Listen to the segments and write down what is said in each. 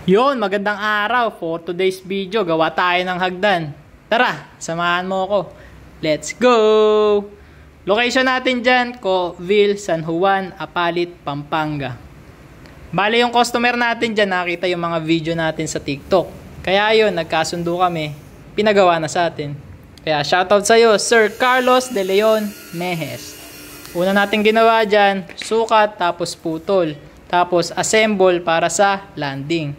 Yon, magandang araw. For today's video, gawa tayo ng hagdan. Tara, samahan mo ako. Let's go! Location natin dyan, Coville, San Juan, Apalit, Pampanga. Bale yung customer natin dyan, nakita yung mga video natin sa TikTok. Kaya yun, nagkasundo kami, pinagawa na sa atin. Kaya shoutout sa'yo, Sir Carlos De Leon Mejes. Una natin ginawa dyan, sukat tapos putol. Tapos assemble para sa landing.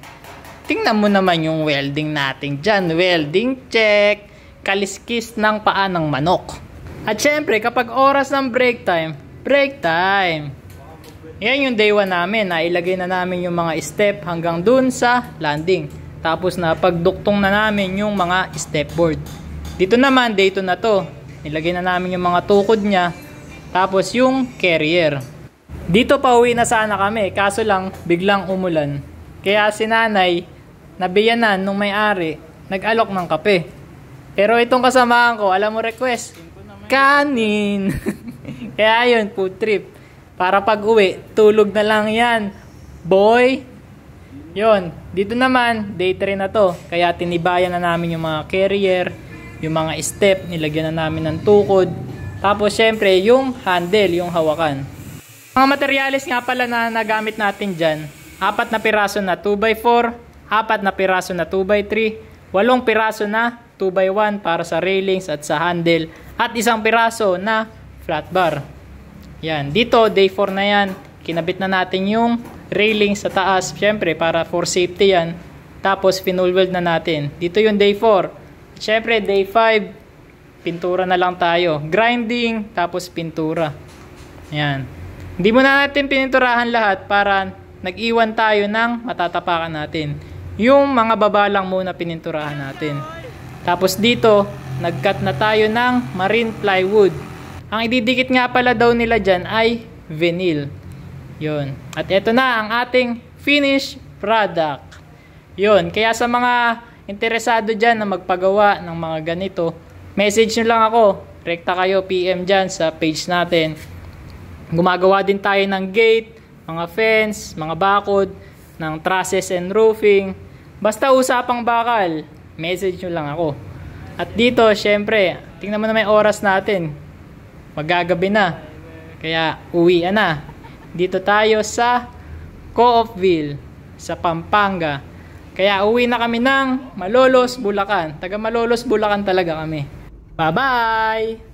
Tingnan mo naman yung welding natin dyan. Welding check. Kaliskis ng paa ng manok. At syempre kapag oras ng break time. Yan yung day 1 namin. Nailagay na namin yung mga step hanggang dun sa landing. Tapos na pagduktong na namin yung mga step board. Dito naman day 2 na to. Nilagay na namin yung mga tukod niya. Tapos yung carrier. Dito pauwi na sana kami, kaso lang biglang umulan. Kaya si nanay, nabiyanan nung may-ari, nag-alok ng kape. Pero itong kasamahan ko, alam mo request? Kanin! Kaya yun, food trip. Para pag uwi, tulog na lang yan. Boy! Yun, dito naman, day 3 na to. Kaya tinibayan na namin yung mga carrier, yung mga step, nilagyan na namin ng tukod. Tapos syempre, yung handle, yung hawakan. Mga materyales nga pala na nagamit natin dyan, 4 na piraso na 2x4, 4 na piraso na 2x3, 8 piraso na 2x1 para sa railings at sa handle, at 1 piraso na flat bar. Yan, dito day 4 na yan, kinabit na natin yung railings sa taas, syempre para for safety yan, tapos pinull weld na natin. Dito yung day 4, syempre day 5, pintura na lang tayo, grinding, tapos pintura. Yan. Hindi mo na natin pininturahan lahat para nag-iwan tayo ng matatapakan natin. Yung mga baba lang muna pininturahan natin. Tapos dito, nag-cut na tayo ng marine plywood. Ang ididikit nga pala daw nila dyan ay vinyl. Yun. At ito na ang ating finished product. Yun. Kaya sa mga interesado dyan na magpagawa ng mga ganito, message nyo lang ako. Rekta kayo PM dyan sa page natin. Gumagawa din tayo ng gate, mga fence, mga bakod, ng trusses and roofing. Basta usapang bakal, message nyo lang ako. At dito, syempre, tingnan mo na may oras natin. Magagabi na. Kaya, uwi na. Dito tayo sa Coville, sa Pampanga. Kaya, uwi na kami ng Malolos, Bulacan. Taga Malolos, Bulacan talaga kami. Bye-bye!